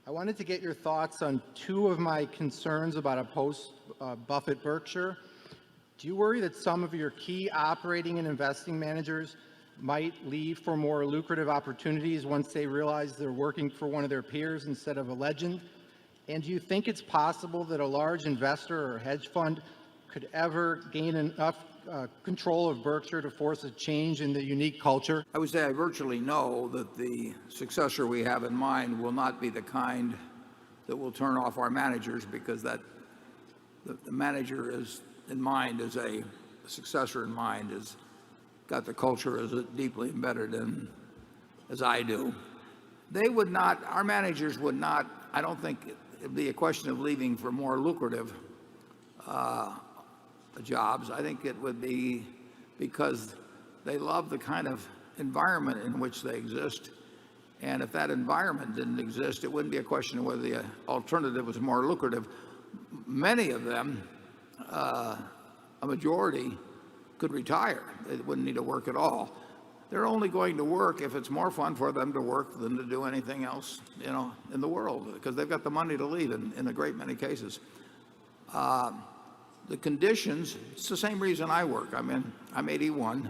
I wanted to get your thoughts on two of my concerns about a post-Buffett Berkshire. Do you worry that some of your key operating and investing managers might leave for more lucrative opportunities once they realize they're working for one of their peers instead of a legend? And do you think it's possible that a large investor or hedge fund could ever gain enough control of Berkshire to force a change in the unique culture? I would say I virtually know that the successor we have in mind will not be the kind that will turn off our managers, because the manager is in mind, as a successor in mind, has got the culture as deeply embedded in as I do. They would not, our managers would not, I don't think it'd be a question of leaving for more lucrative jobs. I think it would be because they love the kind of environment in which they exist. And if that environment didn't exist, it wouldn't be a question of whether the alternative was more lucrative. Many of them, a majority, could retire. They wouldn't need to work at all. They're only going to work if it's more fun for them to work than to do anything else, in the world, because they've got the money to leave in a great many cases. The conditions, it's the same reason I work. I'm 81,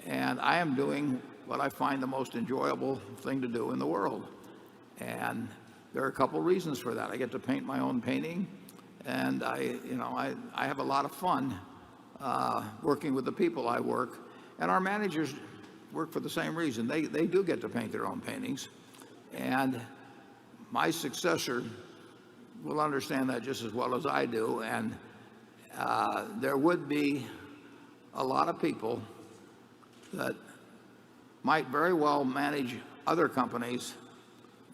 and I am doing what I find the most enjoyable thing to do in the world. And there are a couple reasons for that. I get to paint my own painting, and I have a lot of fun working with the people I work. And our managers work for the same reason. They do get to paint their own paintings. And my successor will understand that just as well as I do. And there would be a lot of people that might very well manage other companies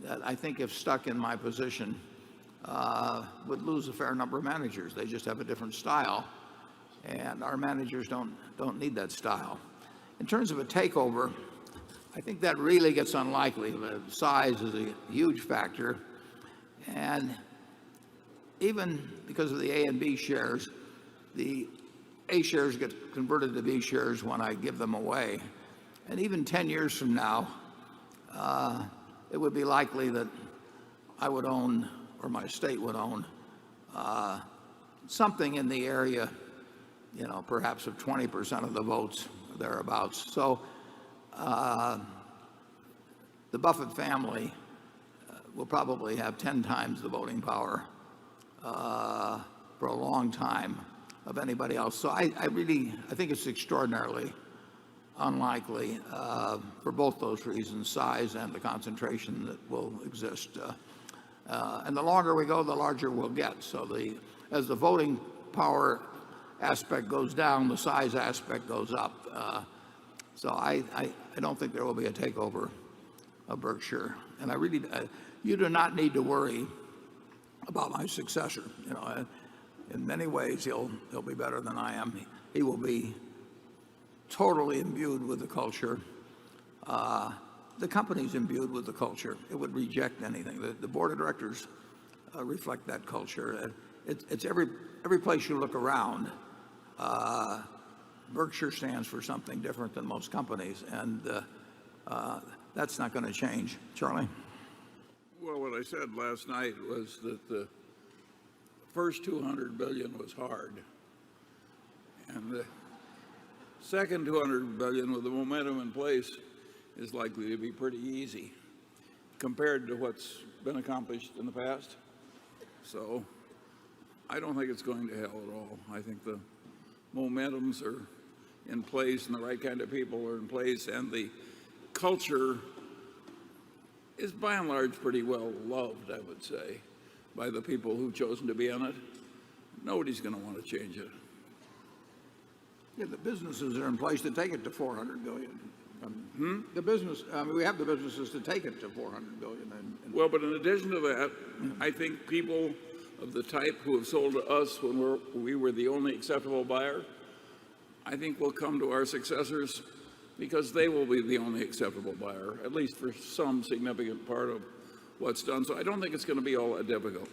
that I think, if stuck in my position, would lose a fair number of managers. They just have a different style, and our managers don't need that style. In terms of a takeover, I think that really gets unlikely. The size is a huge factor, and even because of the A and B shares, the A shares get converted to B shares when I give them away. And even 10 years from now, it would be likely that I would own, or my estate would own, something in the area, perhaps of 20% of the votes, thereabouts. So the Buffett family will probably have 10 times the voting power for a long time of anybody else. So I think it's extraordinarily unlikely for both those reasons, size and the concentration that will exist. And the longer we go, the larger we'll get. So as the voting power aspect goes down, the size aspect goes up. So I don't think there will be a takeover of Berkshire. And you do not need to worry about my successor. In many ways, he'll be better than I am. He will be totally imbued with the culture. The company's imbued with the culture. It would reject anything. The board of directors reflect that culture. It's every place you look around. Berkshire stands for something different than most companies, and that's not going to change. Charlie? Well, what I said last night was that the first 200 billion was hard, and the second 200 billion with the momentum in place is likely to be pretty easy compared to what's been accomplished in the past. So I don't think it's going to hell at all. I think the momentums are in place and the right kind of people are in place, and the culture is by and large pretty well loved, I would say, by the people who've chosen to be in it. Nobody's going to want to change it. Yeah, the businesses are in place to take it to 400 billion. We have the businesses to take it to 400 billion. Well, but in addition to that, I think people of the type who have sold to us when we were the only acceptable buyer, I think will come to our successors because they will be the only acceptable buyer, at least for some significant part of what's done. So I don't think it's going to be all that difficult.